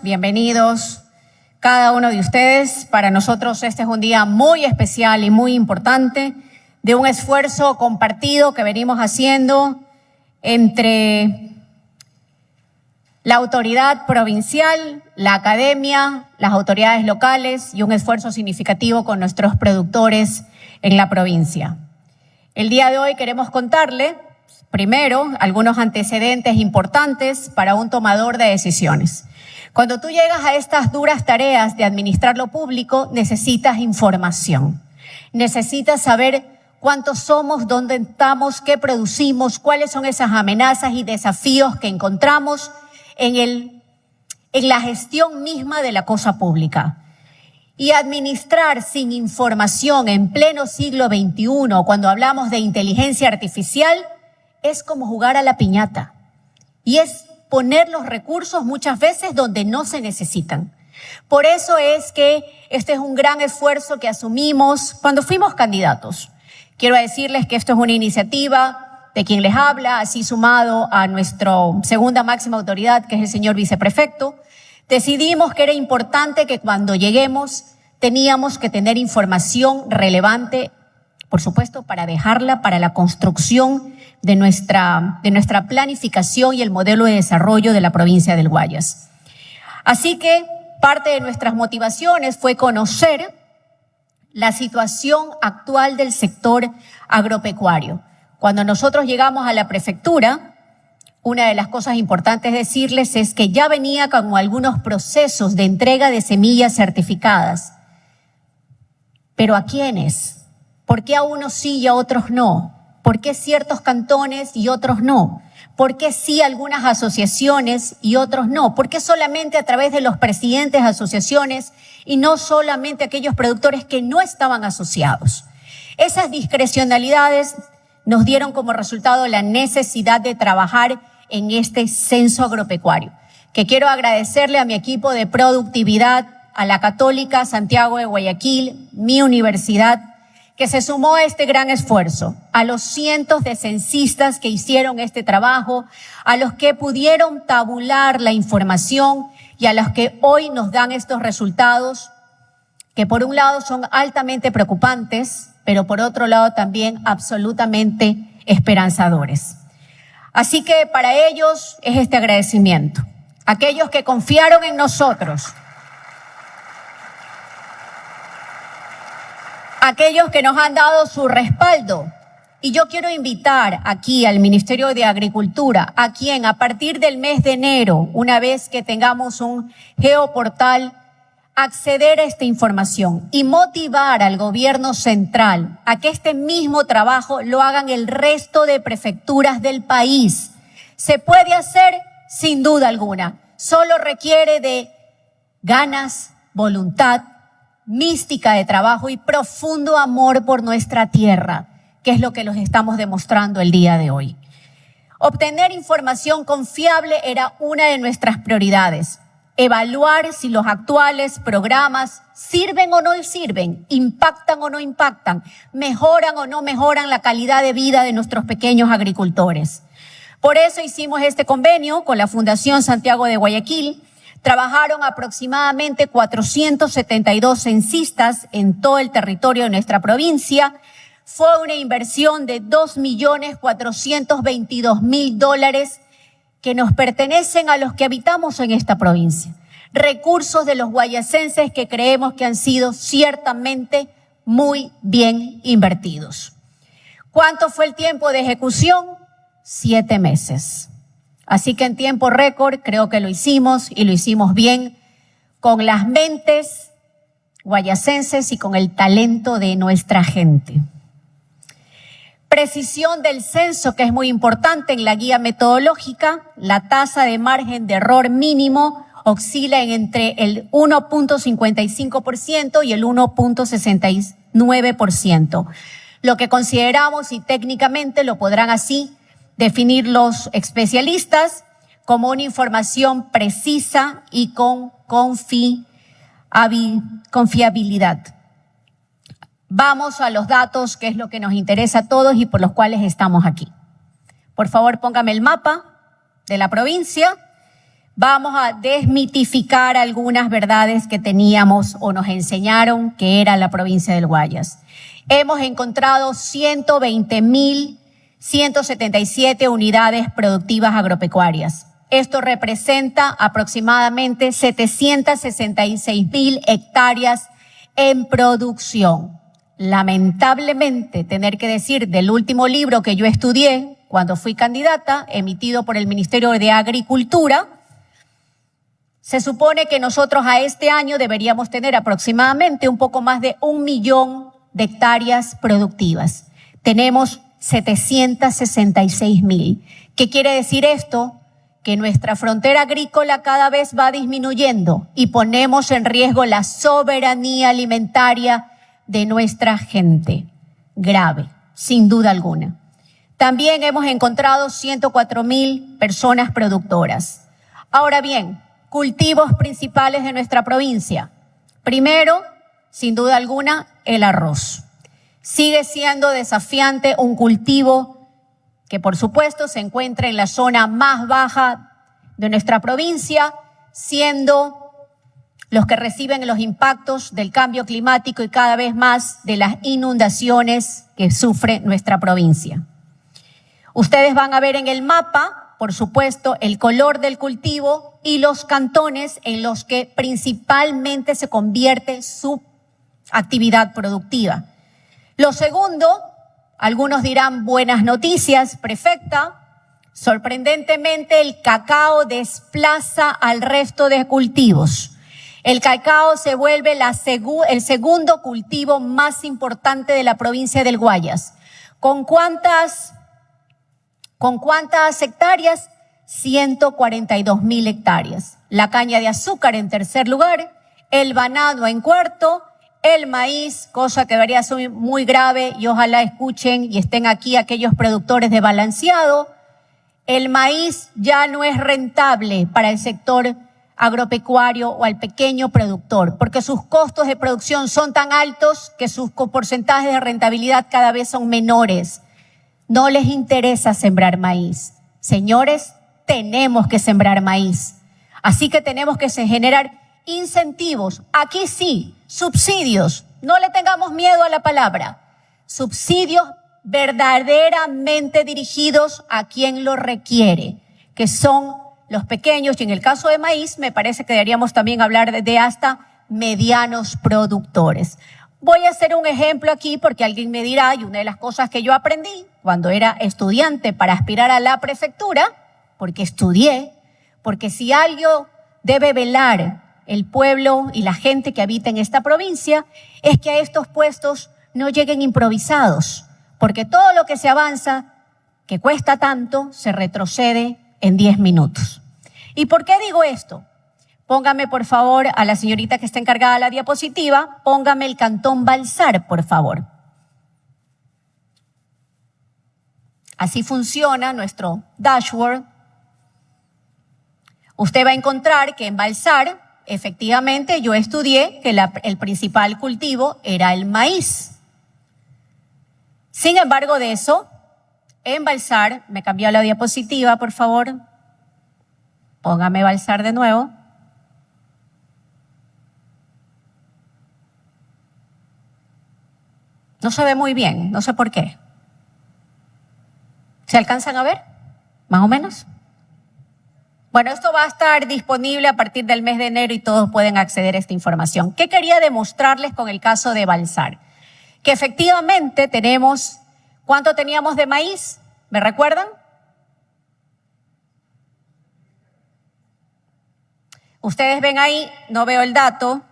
Bienvenidos cada uno de ustedes. Para nosotros este es un día muy especial y muy importante de un esfuerzo compartido que venimos haciendo entre la autoridad provincial, la academia, las autoridades locales y un esfuerzo significativo con nuestros productores en la provincia. El día de hoy queremos contarle, primero, algunos antecedentes importantes para un tomador de decisiones. Cuando tú llegas a estas duras tareas de administrar lo público, necesitas información. Necesitas saber cuántos somos, dónde estamos, qué producimos, cuáles son esas amenazas y desafíos que encontramos en la gestión misma de la cosa pública. Y administrar sin información en pleno siglo XXI, cuando hablamos de inteligencia artificial, es como jugar a la piñata. Y es poner los recursos muchas veces donde no se necesitan. Por eso es que este es un gran esfuerzo que asumimos cuando fuimos candidatos. Quiero decirles que esto es una iniciativa de quien les habla, así sumado a nuestra segunda máxima autoridad, que es el señor viceprefecto. Decidimos que era importante que cuando lleguemos teníamos que tener información relevante, por supuesto, para dejarla para la construcción de nuestra planificación y el modelo de desarrollo de la provincia del Guayas. Así que parte de nuestras motivaciones fue conocer la situación actual del sector agropecuario. Cuando nosotros llegamos a la prefectura, una de las cosas importantes decirles es que ya venía con algunos procesos de entrega de semillas certificadas. ¿Pero a quiénes? ¿Por qué a unos sí y a otros no? ¿Por qué ciertos cantones y otros no? ¿Por qué sí algunas asociaciones y otros no? ¿Por qué solamente a través de los presidentes de asociaciones y no solamente aquellos productores que no estaban asociados? Esas discrecionalidades nos dieron como resultado la necesidad de trabajar en este censo agropecuario, que quiero agradecerle a mi equipo de productividad, a la Católica Santiago de Guayaquil, mi universidad, que se sumó a este gran esfuerzo, a los cientos de censistas que hicieron este trabajo, a los que pudieron tabular la información y a los que hoy nos dan estos resultados, que por un lado son altamente preocupantes, pero por otro lado también absolutamente esperanzadores. Así que para ellos es este agradecimiento. Aquellos que confiaron en nosotros, aquellos que nos han dado su respaldo. Y yo quiero invitar aquí al Ministerio de Agricultura, a quien a partir del mes de enero, una vez que tengamos un geoportal, acceder a esta información y motivar al gobierno central a que este mismo trabajo lo hagan el resto de prefecturas del país. Se puede hacer sin duda alguna, solo requiere de ganas, voluntad, mística de trabajo y profundo amor por nuestra tierra, que es lo que los estamos demostrando el día de hoy. Obtener información confiable era una de nuestras prioridades. Evaluar si los actuales programas sirven o no sirven, impactan o no impactan, mejoran o no mejoran la calidad de vida de nuestros pequeños agricultores. Por eso hicimos este convenio con la Fundación Santiago de Guayaquil. Trabajaron aproximadamente 472 censistas en todo el territorio de nuestra provincia. Fue una inversión de $2.422.000 que nos pertenecen a los que habitamos en esta provincia. Recursos de los guayasenses que creemos que han sido ciertamente muy bien invertidos. ¿Cuánto fue el tiempo de ejecución? 7 meses. Así que en tiempo récord creo que lo hicimos y lo hicimos bien con las mentes guayasenses y con el talento de nuestra gente. Precisión del censo, que es muy importante en la guía metodológica. La tasa de margen de error mínimo oscila entre el 1.55% y el 1.69%. Lo que consideramos, y técnicamente lo podrán así definir los especialistas, como una información precisa y con confiabilidad. Vamos a los datos, que es lo que nos interesa a todos y por los cuales estamos aquí. Por favor, póngame el mapa de la provincia. Vamos a desmitificar algunas verdades que teníamos o nos enseñaron que era la provincia del Guayas. Hemos encontrado 120.177 unidades productivas agropecuarias. Esto representa aproximadamente 766.000 hectáreas en producción. Lamentablemente, tener que decir del último libro que yo estudié cuando fui candidata, emitido por el Ministerio de Agricultura, se supone que nosotros a este año deberíamos tener aproximadamente un poco más de 1 millón de hectáreas productivas. Tenemos 766.000. ¿Qué quiere decir esto? Que nuestra frontera agrícola cada vez va disminuyendo y ponemos en riesgo la soberanía alimentaria de nuestra gente. Grave, sin duda alguna. También hemos encontrado 104.000 personas productoras. Ahora bien, cultivos principales de nuestra provincia. Primero, sin duda alguna, el arroz. Sigue siendo desafiante un cultivo que, por supuesto, se encuentra en la zona más baja de nuestra provincia, siendo los que reciben los impactos del cambio climático y cada vez más de las inundaciones que sufre nuestra provincia. Ustedes van a ver en el mapa, por supuesto, el color del cultivo y los cantones en los que principalmente se convierte su actividad productiva. Lo segundo, algunos dirán buenas noticias, perfecta. Sorprendentemente, el cacao desplaza al resto de cultivos. El cacao se vuelve el segundo cultivo más importante de la provincia del Guayas. ¿Con cuántas hectáreas? 142.000 hectáreas. La caña de azúcar en tercer lugar, el banano en cuarto, el maíz, cosa que debería ser muy grave y ojalá escuchen y estén aquí aquellos productores de balanceado. El maíz ya no es rentable para el sector agropecuario o al pequeño productor, porque sus costos de producción son tan altos que sus porcentajes de rentabilidad cada vez son menores. No les interesa sembrar maíz. Señores, tenemos que sembrar maíz. Así que tenemos que generar incentivos. Aquí sí, subsidios. No le tengamos miedo a la palabra. Subsidios verdaderamente dirigidos a quien lo requiere, que son los pequeños. Y en el caso de maíz, me parece que deberíamos también hablar de hasta medianos productores. Voy a hacer un ejemplo aquí porque alguien me dirá, y una de las cosas que yo aprendí cuando era estudiante para aspirar a la prefectura, porque estudié, porque si algo debe velar el pueblo y la gente que habita en esta provincia, es que a estos puestos no lleguen improvisados, porque todo lo que se avanza, que cuesta tanto, se retrocede en 10 minutos. ¿Y por qué digo esto? Póngame, por favor, a la señorita que está encargada de la diapositiva, póngame el cantón Balsar, por favor. Así funciona nuestro dashboard. Usted va a encontrar que en Balsar, efectivamente, yo estudié que el principal cultivo era el maíz. Sin embargo de eso, en Balsar, me cambió la diapositiva, por favor. Póngame Balsar de nuevo. No se ve muy bien, no sé por qué. ¿Se alcanzan a ver? ¿Más o menos? Bueno, esto va a estar disponible a partir del mes de enero y todos pueden acceder a esta información. ¿Qué quería demostrarles con el caso de Balsar? Que efectivamente tenemos, ¿cuánto teníamos de maíz? ¿Me recuerdan? Ustedes ven ahí, no veo el dato.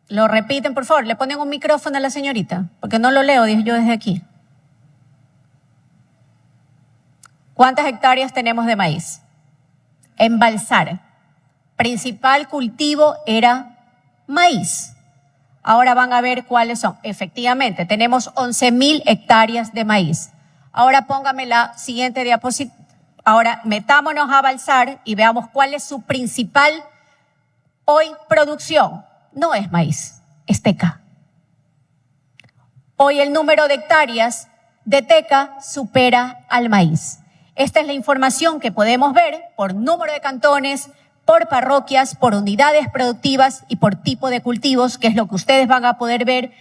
Lo repiten, por favor. Le ponen un micrófono a la señorita, porque no lo leo yo desde aquí. ¿Cuántas hectáreas tenemos de maíz? En Balsar, principal cultivo era maíz. Ahora van a ver cuáles son. Efectivamente, tenemos 11.000 hectáreas de maíz. Ahora póngame la siguiente diapositiva. Ahora metámonos a Balsar y veamos cuál es su principal hoy producción. No es maíz, es teca. Hoy el número de hectáreas de teca supera al maíz. Esta es la información que podemos ver por número de cantones, por parroquias, por unidades productivas y por tipo de cultivos, que es lo que ustedes van a poder ver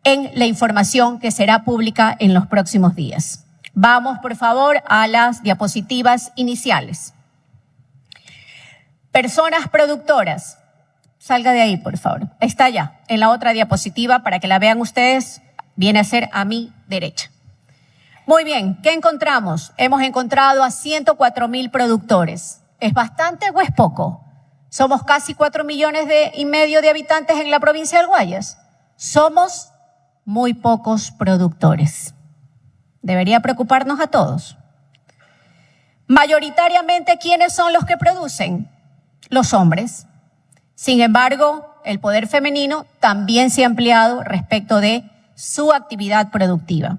en la información que será pública en los próximos días. Vamos, por favor, a las diapositivas iniciales. Personas productoras. Salga de ahí, por favor. Está ya, en la otra diapositiva, para que la vean ustedes, viene a ser a mi derecha. Muy bien, ¿qué encontramos? Hemos encontrado a 104.000 productores. ¿Es bastante o es poco? Somos casi 4,5 millones de habitantes en la provincia del Guayas. Somos muy pocos productores. Debería preocuparnos a todos. Mayoritariamente, ¿quiénes son los que producen? Los hombres. Sin embargo, el poder femenino también se ha ampliado respecto de su actividad productiva.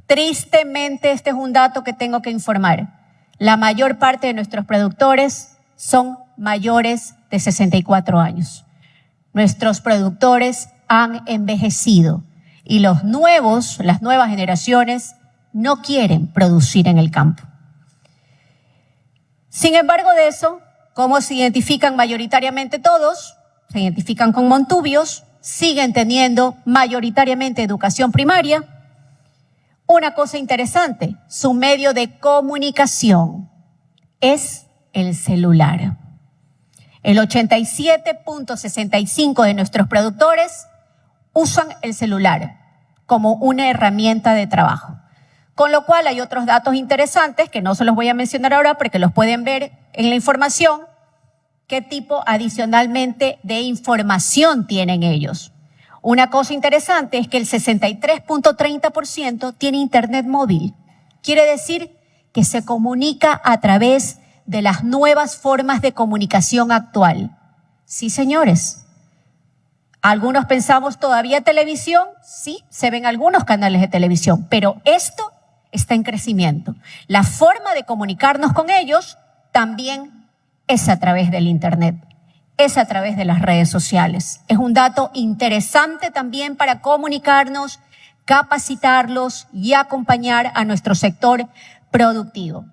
Tristemente, este es un dato que tengo que informar. La mayor parte de nuestros productores son mayores de 64 años. Nuestros productores han envejecido y las nuevas generaciones no quieren producir en el campo. Sin embargo de eso, ¿cómo se identifican mayoritariamente todos? Se identifican con montubios, siguen teniendo mayoritariamente educación primaria. Una cosa interesante, su medio de comunicación es el celular. El 87.65% de nuestros productores usan el celular como una herramienta de trabajo. Con lo cual hay otros datos interesantes que no se los voy a mencionar ahora porque los pueden ver en la información, qué tipo adicionalmente de información tienen ellos. Una cosa interesante es que el 63.30% tiene internet móvil. Quiere decir que se comunica a través de las nuevas formas de comunicación actual. Sí, señores. Algunos pensamos todavía televisión, sí, se ven algunos canales de televisión, pero esto está en crecimiento. La forma de comunicarnos con ellos también es a través del internet. Es a través de las redes sociales. Es un dato interesante también para comunicarnos, capacitarlos y acompañar a nuestro sector productivo.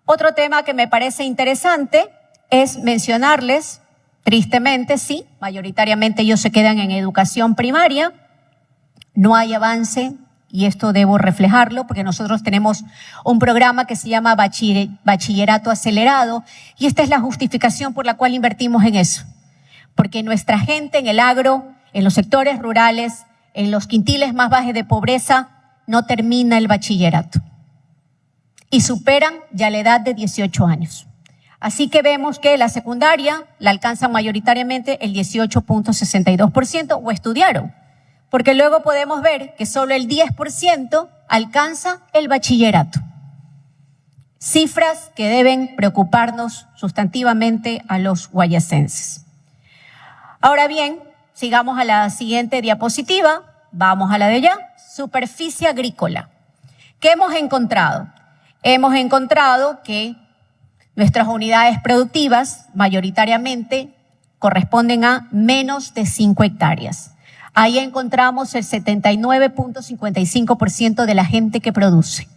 Otro tema que me parece interesante es mencionarles, tristemente, sí, mayoritariamente ellos se quedan en educación primaria, no hay avance, y esto debo reflejarlo porque nosotros tenemos un programa que se llama Bachillerato Acelerado y esta es la justificación por la cual invertimos en eso. Porque nuestra gente en el agro, en los sectores rurales, en los quintiles más bajos de pobreza, no termina el bachillerato y superan ya la edad de 18 años. Así que vemos que la secundaria la alcanzan mayoritariamente el 18.62% o estudiaron. Porque luego podemos ver que solo el 10% alcanza el bachillerato. Cifras que deben preocuparnos sustantivamente a los guayasenses. Ahora bien, sigamos a la siguiente diapositiva. Vamos a la de allá. Superficie agrícola. ¿Qué hemos encontrado? Hemos encontrado que nuestras unidades productivas mayoritariamente corresponden a menos de 5 hectáreas. Ahí encontramos el 79.55% de la gente que produce.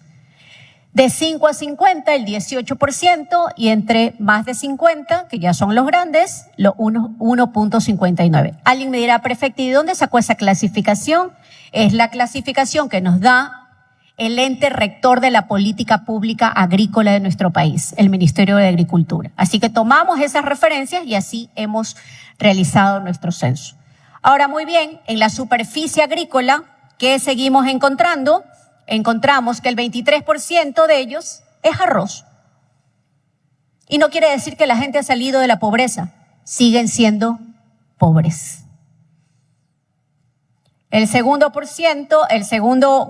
De 5 a 50, el 18%, y entre más de 50, que ya son los grandes, los 1.59. Alguien me dirá, perfecto, ¿y de dónde sacó esa clasificación? Es la clasificación que nos da el ente rector de la política pública agrícola de nuestro país, el Ministerio de Agricultura. Así que tomamos esas referencias y así hemos realizado nuestro censo. Ahora, muy bien, en la superficie agrícola, ¿qué seguimos encontrando? Encontramos que el 23% de ellos es arroz. Y no quiere decir que la gente ha salido de la pobreza, siguen siendo pobres. El segundo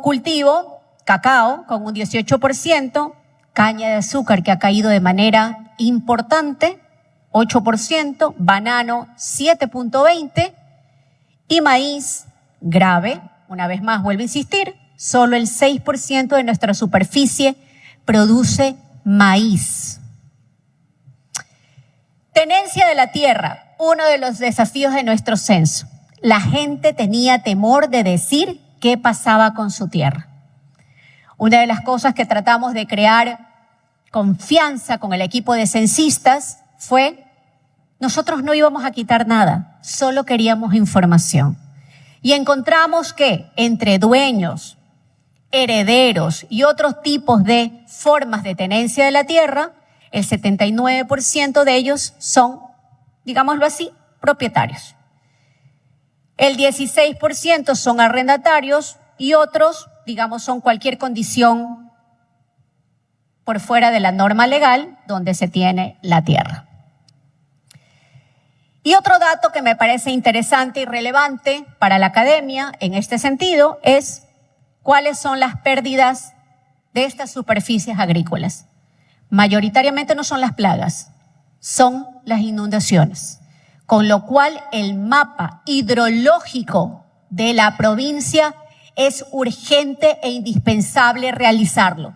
cultivo, cacao, con un 18%, caña de azúcar que ha caído de manera importante, 8%, banano, 7.20%, y maíz, grave, una vez más vuelvo a insistir, solo el 6% de nuestra superficie produce maíz. Tenencia de la tierra, uno de los desafíos de nuestro censo. La gente tenía temor de decir qué pasaba con su tierra. Una de las cosas que tratamos de crear confianza con el equipo de censistas fue, nosotros no íbamos a quitar nada, solo queríamos información. Y encontramos que entre dueños, herederos y otros tipos de formas de tenencia de la tierra, el 79% de ellos son, digámoslo así, propietarios. El 16% son arrendatarios y otros, digamos, son cualquier condición por fuera de la norma legal donde se tiene la tierra. Y otro dato que me parece interesante y relevante para la academia en este sentido es cuáles son las pérdidas de estas superficies agrícolas. Mayoritariamente no son las plagas, son las inundaciones, con lo cual el mapa hidrológico de la provincia es urgente e indispensable realizarlo,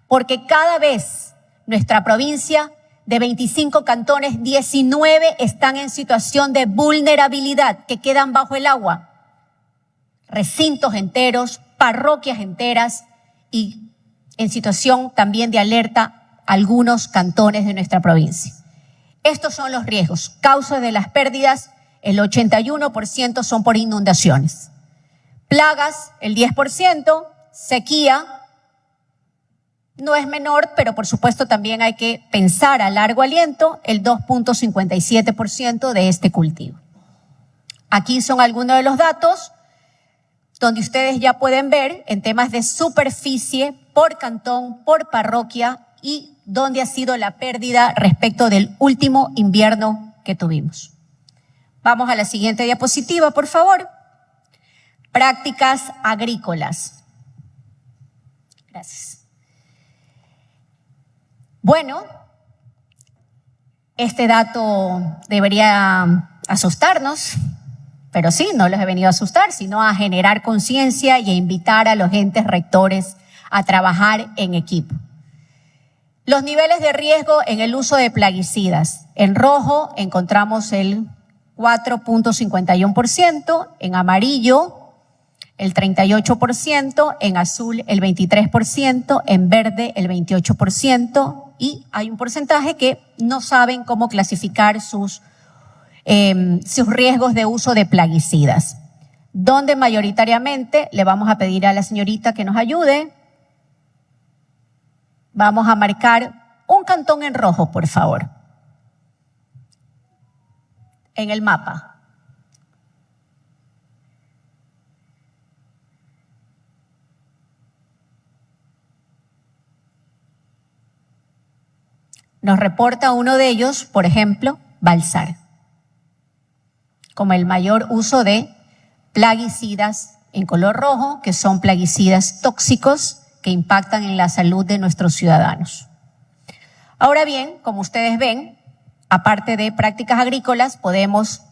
porque cada vez nuestra provincia, de 25 cantones, 19 están en situación de vulnerabilidad, que quedan bajo el agua. Recintos enteros, parroquias enteras y en situación también de alerta algunos cantones de nuestra provincia. Estos son los riesgos. Causas de las pérdidas, el 81% son por inundaciones. Plagas, el 10%, sequía, no es menor, pero por supuesto también hay que pensar a largo aliento, el 2.57% de este cultivo. Aquí son algunos de los datos donde ustedes ya pueden ver en temas de superficie por cantón, por parroquia y dónde ha sido la pérdida respecto del último invierno que tuvimos. Vamos a la siguiente diapositiva, por favor. Prácticas agrícolas. Gracias. Bueno, este dato debería asustarnos, pero sí, no los he venido a asustar, sino a generar conciencia y a invitar a los entes rectores a trabajar en equipo. Los niveles de riesgo en el uso de plaguicidas. En rojo encontramos el 4.51%, en amarillo el 38%, en azul el 23%, en verde el 28%, y hay un porcentaje que no saben cómo clasificar sus riesgos de uso de plaguicidas. Donde mayoritariamente le vamos a pedir a la señorita que nos ayude. Vamos a marcar un cantón en rojo, por favor, en el mapa. Nos reporta uno de ellos, por ejemplo, Balsar, como el mayor uso de plaguicidas en color rojo, que son plaguicidas tóxicos que impactan en la salud de nuestros ciudadanos. Ahora bien, como ustedes ven, aparte de prácticas agrícolas, podemos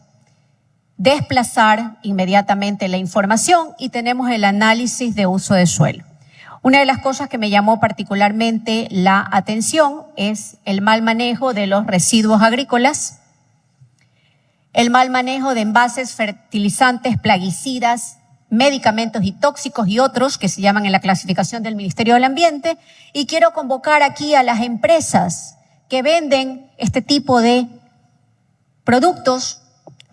desplazar inmediatamente la información y tenemos el análisis de uso de suelo. Una de las cosas que me llamó particularmente la atención es el mal manejo de los residuos agrícolas, el mal manejo de envases, fertilizantes, plaguicidas, medicamentos y tóxicos y otros que se llaman en la clasificación del Ministerio del Ambiente. Y quiero convocar aquí a las empresas que venden este tipo de productos.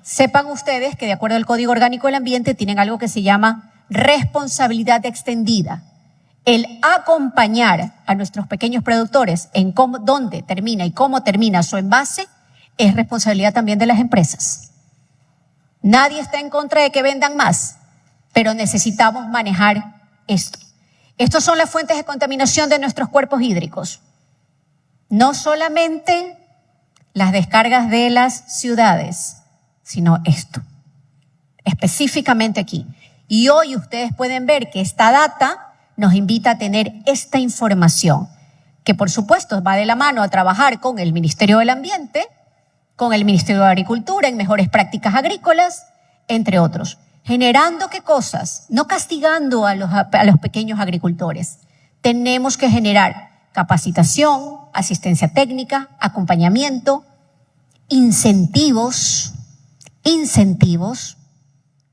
Sepan ustedes que de acuerdo al Código Orgánico del Ambiente tienen algo que se llama responsabilidad extendida. El acompañar a nuestros pequeños productores en dónde termina y cómo termina su envase es responsabilidad también de las empresas. Nadie está en contra de que vendan más, pero necesitamos manejar esto. Estas son las fuentes de contaminación de nuestros cuerpos hídricos. No solamente las descargas de las ciudades, sino esto, específicamente aquí. Y hoy ustedes pueden ver que esta data nos invita a tener esta información, que por supuesto va de la mano a trabajar con el Ministerio del Ambiente, con el Ministerio de Agricultura en mejores prácticas agrícolas, entre otros. Generando qué cosas, no castigando a los pequeños agricultores. Tenemos que generar capacitación, asistencia técnica, acompañamiento, incentivos,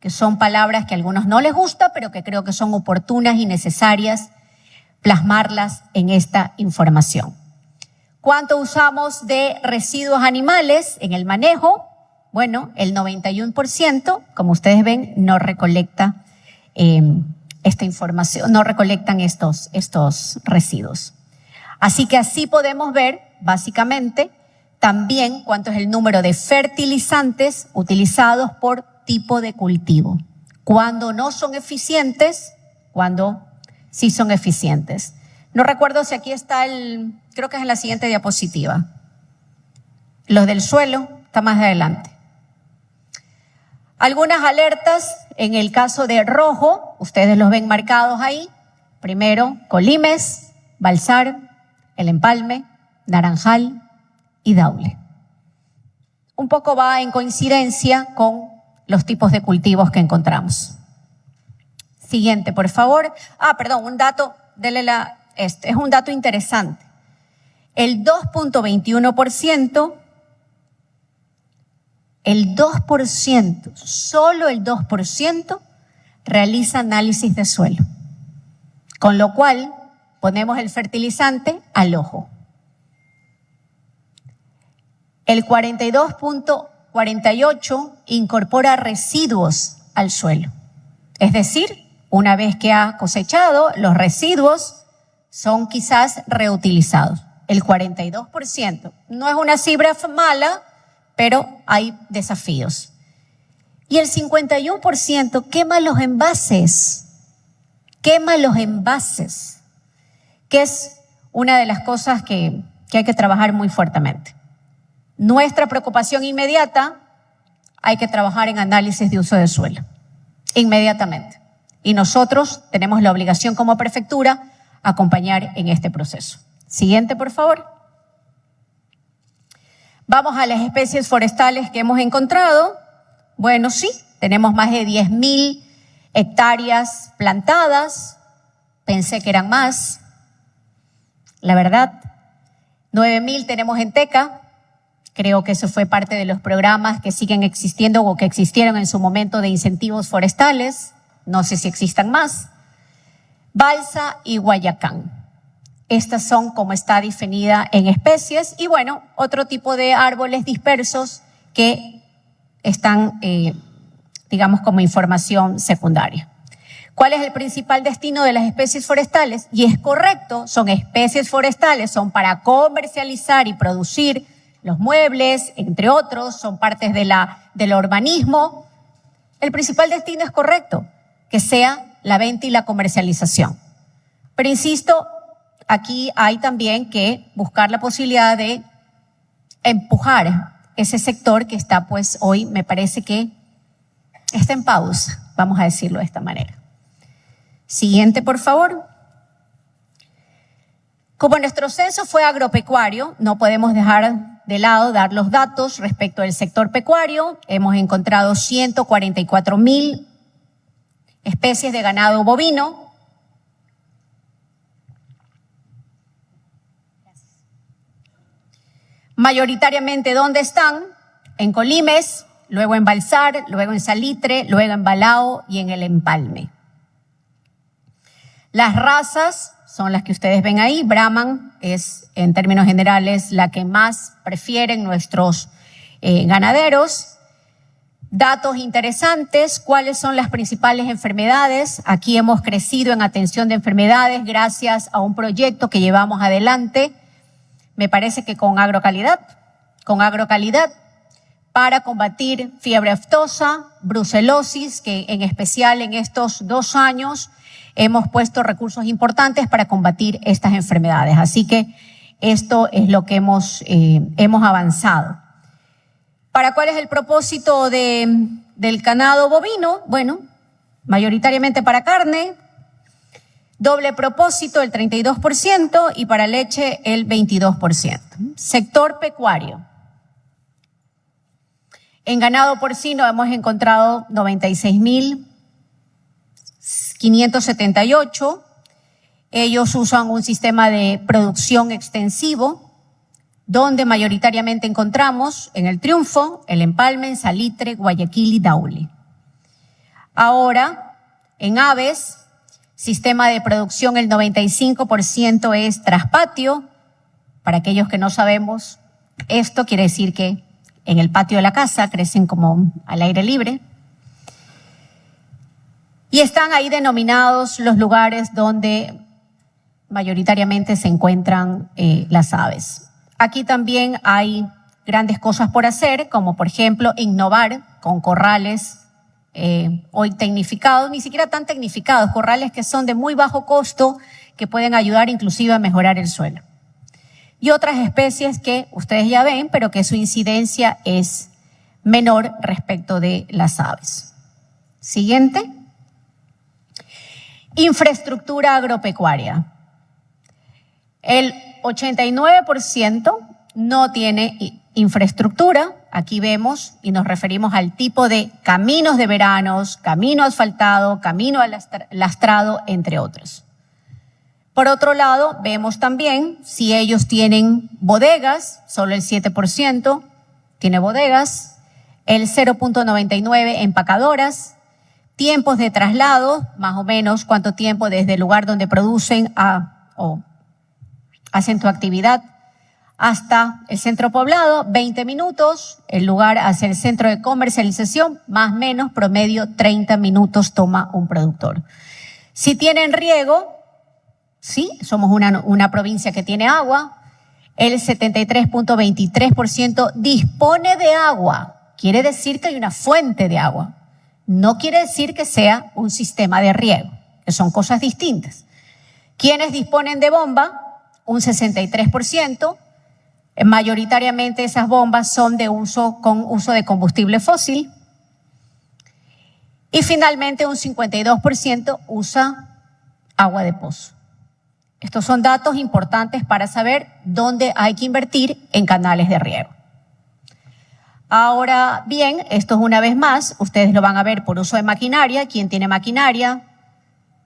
que son palabras que a algunos no les gusta, pero que creo que son oportunas y necesarias plasmarlas en esta información. ¿Cuánto usamos de residuos animales en el manejo? Bueno, el 91%, como ustedes ven, no recolecta esta información, no recolectan estos residuos. Así que así podemos ver, básicamente, también cuánto es el número de fertilizantes utilizados por tipo de cultivo. Cuando no son eficientes, cuando sí son eficientes. No recuerdo si aquí está creo que es en la siguiente diapositiva. Los del suelo, está más adelante. Algunas alertas, en el caso de rojo, ustedes los ven marcados ahí. Primero, Colimes, Balsar, El Empalme, Naranjal y Daule. Un poco va en coincidencia con los tipos de cultivos que encontramos. Siguiente, por favor. Perdón, un dato, es un dato interesante. El 2.21%, solo el 2% realiza análisis de suelo, con lo cual ponemos el fertilizante al ojo. El 42.48% incorpora residuos al suelo. Es decir, una vez que ha cosechado, los residuos son quizás reutilizados. El 42%. No es una cifra mala, pero hay desafíos. Y el 51% quema los envases. Que es una de las cosas que hay que trabajar muy fuertemente. Nuestra preocupación inmediata, hay que trabajar en análisis de uso de suelo, inmediatamente. Y nosotros tenemos la obligación como prefectura acompañar en este proceso. Siguiente, por favor. Vamos a las especies forestales que hemos encontrado. Bueno, sí, tenemos más de 10.000 hectáreas plantadas. Pensé que eran más. La verdad, 9.000 tenemos en Teca. Creo que eso fue parte de los programas que siguen existiendo o que existieron en su momento de incentivos forestales. No sé si existan más. Balsa y Guayacán. Estas son como está definida en especies y bueno, otro tipo de árboles dispersos que están, digamos, como información secundaria. ¿Cuál es el principal destino de las especies forestales? Y es correcto, son especies forestales, son para comercializar y producir los muebles, entre otros, son partes del urbanismo. El principal destino es correcto, que sea la venta y la comercialización. Pero insisto, aquí hay también que buscar la posibilidad de empujar ese sector que está, pues, hoy me parece que está en pausa, vamos a decirlo de esta manera. Siguiente, por favor. Como nuestro censo fue agropecuario, no podemos dejar de lado dar los datos respecto del sector pecuario. Hemos encontrado 144.000 especies de ganado bovino. Mayoritariamente, ¿dónde están? En Colimes, luego en Balsar, luego en Salitre, luego en Balao y en El Empalme. Las razas son las que ustedes ven ahí. Brahman es, en términos generales, la que más prefieren nuestros ganaderos. Datos interesantes, ¿cuáles son las principales enfermedades? Aquí hemos crecido en atención de enfermedades gracias a un proyecto que llevamos adelante, me parece que con agrocalidad, para combatir fiebre aftosa, brucelosis, que en especial en estos 2 años hemos puesto recursos importantes para combatir estas enfermedades. Así que esto es lo que hemos avanzado. ¿Para cuál es el propósito del ganado bovino? Bueno, mayoritariamente para carne, doble propósito el 32% y para leche el 22%. Sector pecuario. En ganado porcino hemos encontrado 96.578. Ellos usan un sistema de producción extensivo, donde mayoritariamente encontramos en El Triunfo, El Empalme, en Salitre, Guayaquil y Daule. Ahora, en aves, Sistema de producción, el 95% es traspatio. Para aquellos que no sabemos, esto quiere decir que en el patio de la casa crecen como al aire libre. Y están ahí denominados los lugares donde mayoritariamente se encuentran las aves. Aquí también hay grandes cosas por hacer, como por ejemplo innovar con corrales hoy tecnificados, ni siquiera tan tecnificados, corrales que son de muy bajo costo, que pueden ayudar inclusive a mejorar el suelo. Y otras especies que ustedes ya ven, pero que su incidencia es menor respecto de las aves. Siguiente. Infraestructura agropecuaria. El 89% no tiene infraestructura. Aquí vemos y nos referimos al tipo de caminos de veranos, camino asfaltado, camino lastrado, entre otros. Por otro lado, vemos también si ellos tienen bodegas, solo el 7% tiene bodegas, el 0.99% empacadoras, tiempos de traslado, más o menos cuánto tiempo desde el lugar donde producen o hacen tu actividad hasta el centro poblado, 20 minutos, el lugar hacia el centro de comercialización, más o menos promedio 30 minutos toma un productor. Si tienen riego, sí, somos una provincia que tiene agua, el 73.23% dispone de agua, quiere decir que hay una fuente de agua, no quiere decir que sea un sistema de riego, que son cosas distintas. ¿Quiénes disponen de bomba? Un 63%, mayoritariamente esas bombas son con uso de combustible fósil. Y finalmente un 52% usa agua de pozo. Estos son datos importantes para saber dónde hay que invertir en canales de riego. Ahora bien, esto es una vez más, ustedes lo van a ver por uso de maquinaria. ¿Quién tiene maquinaria?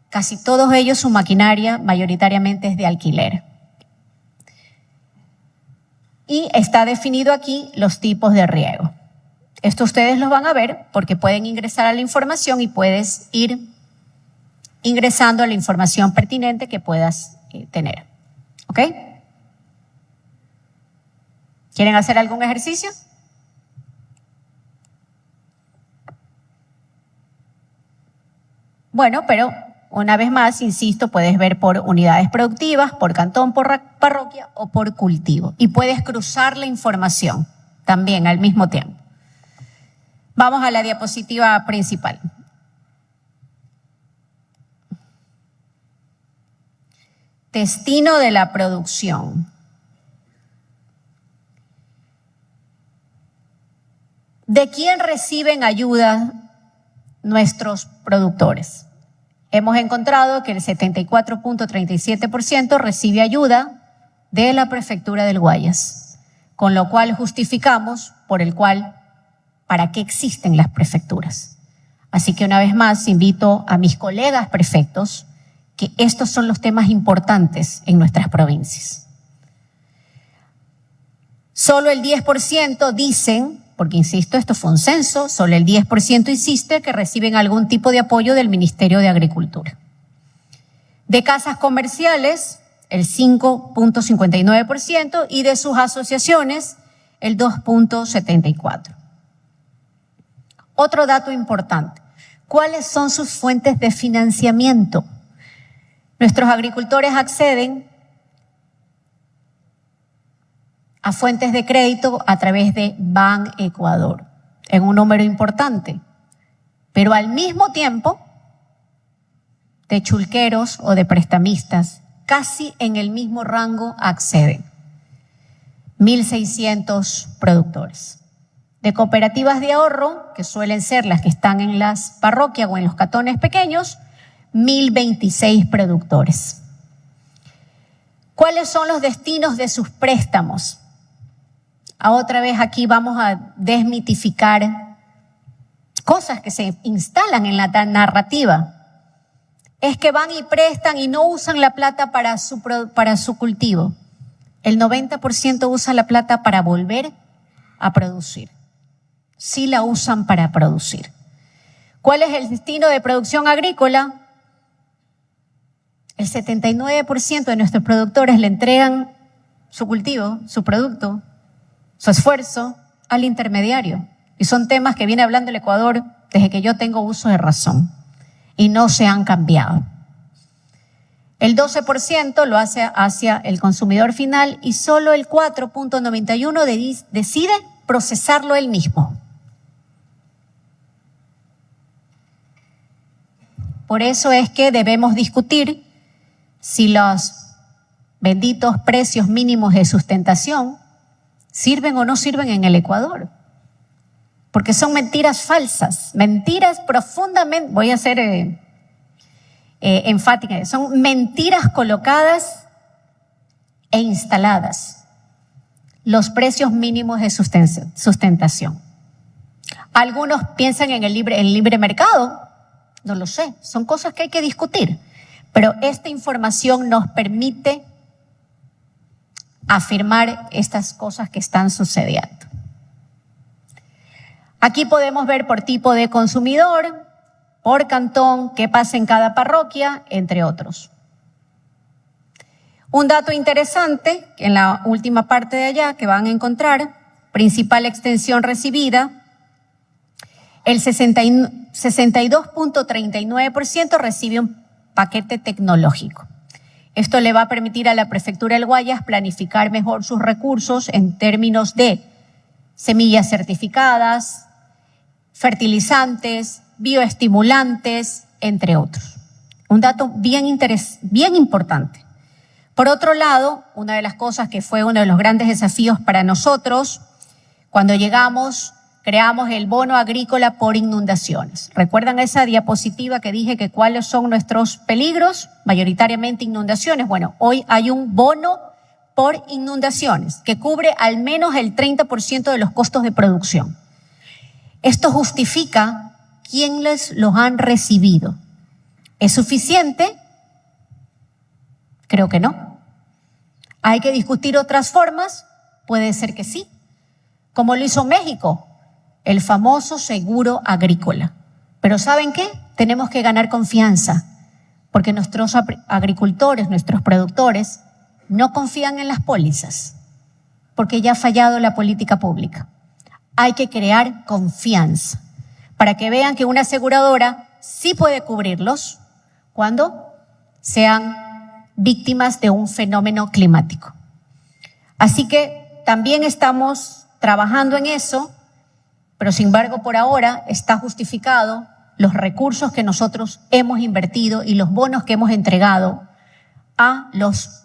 Casi todos ellos su maquinaria mayoritariamente es de alquiler. Y está definido aquí los tipos de riego. Esto ustedes los van a ver porque pueden ingresar a la información y puedes ir ingresando a la información pertinente que puedas tener. ¿Ok? ¿Quieren hacer algún ejercicio? Bueno, pero una vez más, insisto, puedes ver por unidades productivas, por cantón, por parroquia o por cultivo. Y puedes cruzar la información también al mismo tiempo. Vamos a la diapositiva principal. Destino de la producción. ¿De quién reciben ayuda nuestros productores? Hemos encontrado que el 74.37% recibe ayuda de la Prefectura del Guayas, con lo cual justificamos para qué existen las prefecturas. Así que una vez más invito a mis colegas prefectos que estos son los temas importantes en nuestras provincias. Solo el 10% dicen, porque insisto, esto fue un censo, solo el 10% insiste que reciben algún tipo de apoyo del Ministerio de Agricultura. De casas comerciales, el 5.59% y de sus asociaciones, el 2.74%. Otro dato importante, ¿cuáles son sus fuentes de financiamiento? Nuestros agricultores acceden a fuentes de crédito a través de Ban Ecuador, en un número importante, pero al mismo tiempo de chulqueros o de prestamistas, casi en el mismo rango acceden 1.600 productores. De cooperativas de ahorro, que suelen ser las que están en las parroquias o en los cantones pequeños, 1.026 productores. ¿Cuáles son los destinos de sus préstamos? Otra vez aquí vamos a desmitificar cosas que se instalan en la narrativa. Es que van y prestan y no usan la plata para su cultivo. El 90% usa la plata para volver a producir. Sí la usan para producir. ¿Cuál es el destino de producción agrícola? El 79% de nuestros productores le entregan su cultivo, su producto, su esfuerzo al intermediario. Y son temas que viene hablando el Ecuador desde que yo tengo uso de razón y no se han cambiado. El 12% lo hace hacia el consumidor final y solo el 4.91% decide procesarlo él mismo. Por eso es que debemos discutir si los benditos precios mínimos de sustentación sirven o no sirven en el Ecuador. Porque son mentiras falsas, mentiras profundamente, voy a ser enfática, son mentiras colocadas e instaladas. Los precios mínimos de sustentación. Algunos piensan en el libre mercado, no lo sé, son cosas que hay que discutir, pero esta información nos permite afirmar estas cosas que están sucediendo. Aquí podemos ver por tipo de consumidor, por cantón, qué pasa en cada parroquia, entre otros. Un dato interesante, en la última parte de allá que van a encontrar, principal extensión recibida, el 62.39% recibe un paquete tecnológico. Esto le va a permitir a la Prefectura del Guayas planificar mejor sus recursos en términos de semillas certificadas, fertilizantes, bioestimulantes, entre otros. Un dato bien importante. Por otro lado, una de las cosas que fue uno de los grandes desafíos para nosotros, cuando llegamos, creamos el bono agrícola por inundaciones. ¿Recuerdan esa diapositiva que dije que cuáles son nuestros peligros? Mayoritariamente inundaciones. Bueno, hoy hay un bono por inundaciones que cubre al menos el 30% de los costos de producción. Esto justifica quiénes los han recibido. ¿Es suficiente? Creo que no. ¿Hay que discutir otras formas? Puede ser que sí. Como lo hizo México, el famoso seguro agrícola. Pero ¿saben qué? Tenemos que ganar confianza, porque nuestros agricultores, nuestros productores, no confían en las pólizas, porque ya ha fallado la política pública. Hay que crear confianza para que vean que una aseguradora sí puede cubrirlos cuando sean víctimas de un fenómeno climático. Así que también estamos trabajando en eso, pero sin embargo por ahora está justificado los recursos que nosotros hemos invertido y los bonos que hemos entregado a los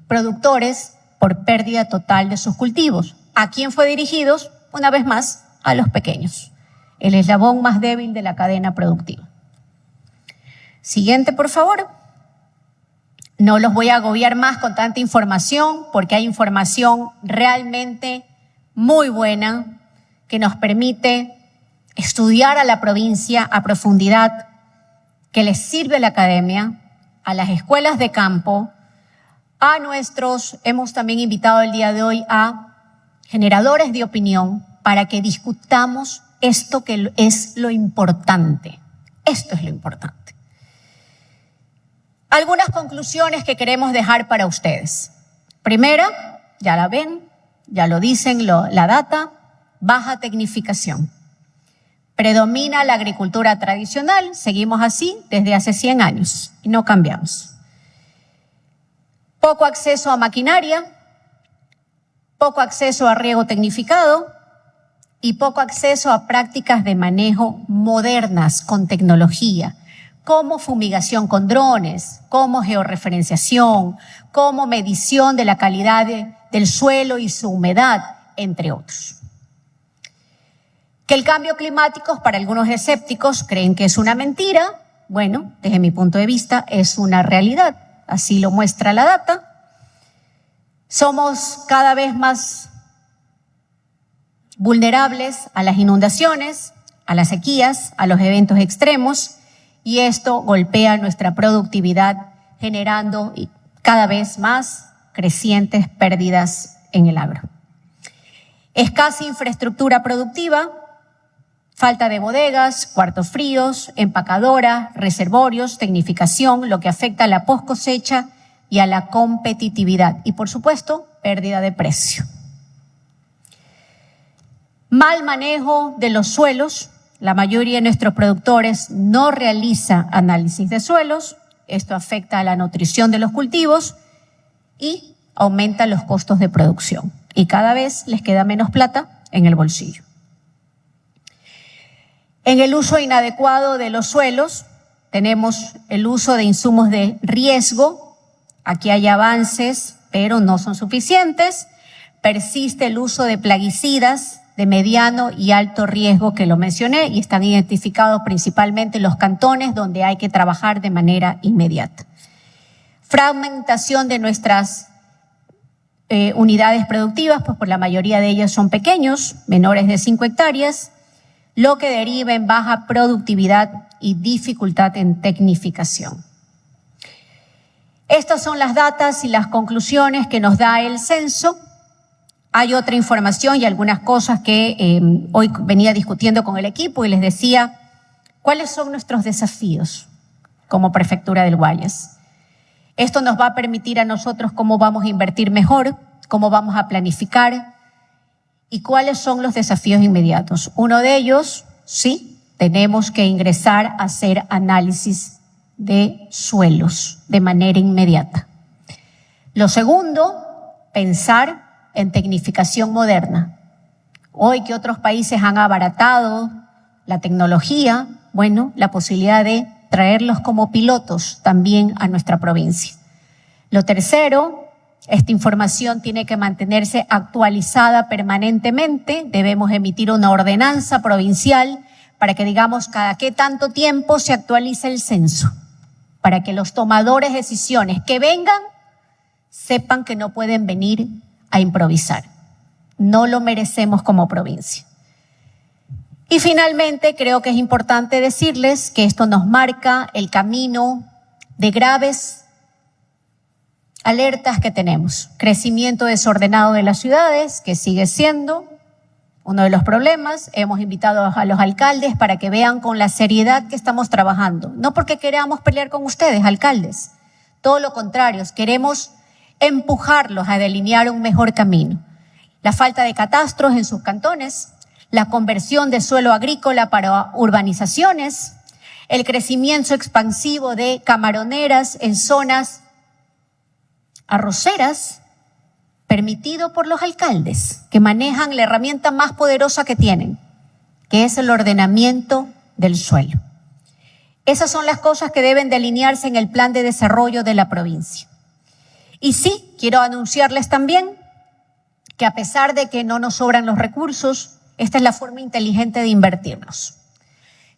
productores por pérdida total de sus cultivos. ¿A quién fue dirigidos? Una vez más, a los pequeños, el eslabón más débil de la cadena productiva. Siguiente, por favor. No los voy a agobiar más con tanta información, porque hay información realmente muy buena que nos permite estudiar a la provincia a profundidad, que les sirve a la academia, a las escuelas de campo, hemos también invitado el día de hoy a generadores de opinión para que discutamos esto que es lo importante. Esto es lo importante. Algunas conclusiones que queremos dejar para ustedes. Primera, ya la ven, ya lo dicen la data, baja tecnificación. Predomina la agricultura tradicional, seguimos así desde hace 100 años y no cambiamos. Poco acceso a maquinaria, poco acceso a riego tecnificado y poco acceso a prácticas de manejo modernas con tecnología, como fumigación con drones, como georreferenciación, como medición de la calidad del suelo y su humedad, entre otros. Que el cambio climático, para algunos escépticos, creen que es una mentira. Bueno, desde mi punto de vista, es una realidad. Así lo muestra la data. Somos cada vez más vulnerables a las inundaciones, a las sequías, a los eventos extremos, y esto golpea nuestra productividad, generando cada vez más crecientes pérdidas en el agro. Escasa infraestructura productiva, Falta de bodegas, cuartos fríos, empacadoras, reservorios, tecnificación, lo que afecta a la post cosecha y a la competitividad. Y, por supuesto, pérdida de precio. Mal manejo de los suelos. La mayoría de nuestros productores no realiza análisis de suelos. Esto afecta a la nutrición de los cultivos y aumenta los costos de producción. Y cada vez les queda menos plata en el bolsillo. En el uso inadecuado de los suelos, tenemos el uso de insumos de riesgo. Aquí hay avances, pero no son suficientes. Persiste el uso de plaguicidas de mediano y alto riesgo, que lo mencioné, y están identificados principalmente en los cantones donde hay que trabajar de manera inmediata. Fragmentación de nuestras unidades productivas, pues por la mayoría de ellas son pequeños, menores de 5 hectáreas, lo que deriva en baja productividad y dificultad en tecnificación. Estas son las datas y las conclusiones que nos da el censo. Hay otra información y algunas cosas que hoy venía discutiendo con el equipo y les decía cuáles son nuestros desafíos como Prefectura del Guayas. Esto nos va a permitir a nosotros cómo vamos a invertir mejor, cómo vamos a planificar y cuáles son los desafíos inmediatos. Uno de ellos, sí, tenemos que ingresar a hacer análisis de suelos de manera inmediata. Lo segundo, pensar en tecnificación moderna. Hoy que otros países han abaratado la tecnología, bueno, la posibilidad de traerlos como pilotos también a nuestra provincia. Lo tercero, esta información tiene que mantenerse actualizada permanentemente. Debemos emitir una ordenanza provincial para que digamos cada qué tanto tiempo se actualice el censo, para que los tomadores de decisiones que vengan sepan que no pueden venir a improvisar. No lo merecemos como provincia. Y finalmente, creo que es importante decirles que esto nos marca el camino de graves alertas que tenemos. Crecimiento desordenado de las ciudades, que sigue siendo uno de los problemas. Hemos invitado a los alcaldes para que vean con la seriedad que estamos trabajando. No porque queramos pelear con ustedes, alcaldes. Todo lo contrario, queremos empujarlos a delinear un mejor camino. La falta de catastros en sus cantones, la conversión de suelo agrícola para urbanizaciones, el crecimiento expansivo de camaroneras en zonas arroceras, permitido por los alcaldes, que manejan la herramienta más poderosa que tienen, que es el ordenamiento del suelo. Esas son las cosas que deben delinearse en el plan de desarrollo de la provincia. Y sí, quiero anunciarles también que a pesar de que no nos sobran los recursos, esta es la forma inteligente de invertirlos.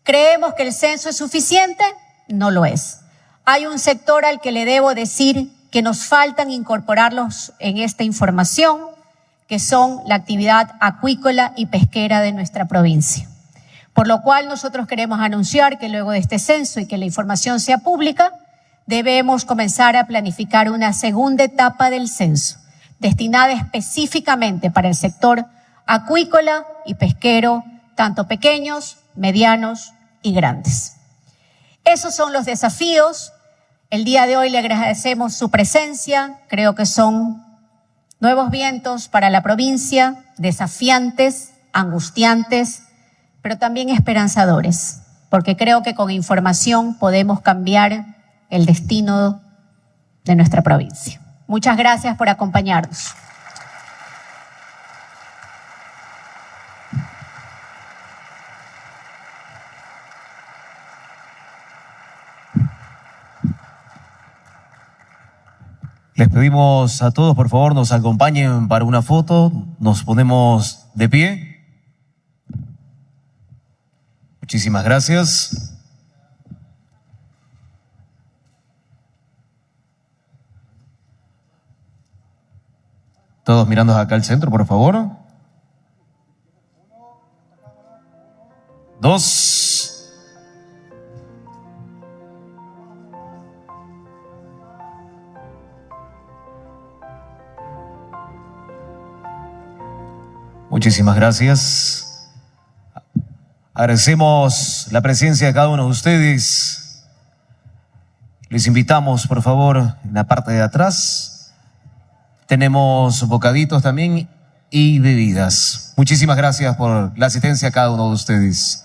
¿Creemos que el censo es suficiente? No lo es. Hay un sector al que le debo decir que nos faltan incorporarlos en esta información, que son la actividad acuícola y pesquera de nuestra provincia. Por lo cual nosotros queremos anunciar que luego de este censo y que la información sea pública, debemos comenzar a planificar una segunda etapa del censo, destinada específicamente para el sector acuícola y pesquero, tanto pequeños, medianos y grandes. Esos son los desafíos. El día de hoy le agradecemos su presencia. Creo que son nuevos vientos para la provincia, desafiantes, angustiantes, pero también esperanzadores, porque creo que con información podemos cambiar el destino de nuestra provincia. Muchas gracias por acompañarnos. Les pedimos a todos, por favor, nos acompañen para una foto. Nos ponemos de pie. Muchísimas gracias. Todos mirando acá al centro, por favor. 2. Muchísimas gracias. Agradecemos la presencia de cada uno de ustedes. Les invitamos, por favor, en la parte de atrás. Tenemos bocaditos también y bebidas. Muchísimas gracias por la asistencia a cada uno de ustedes.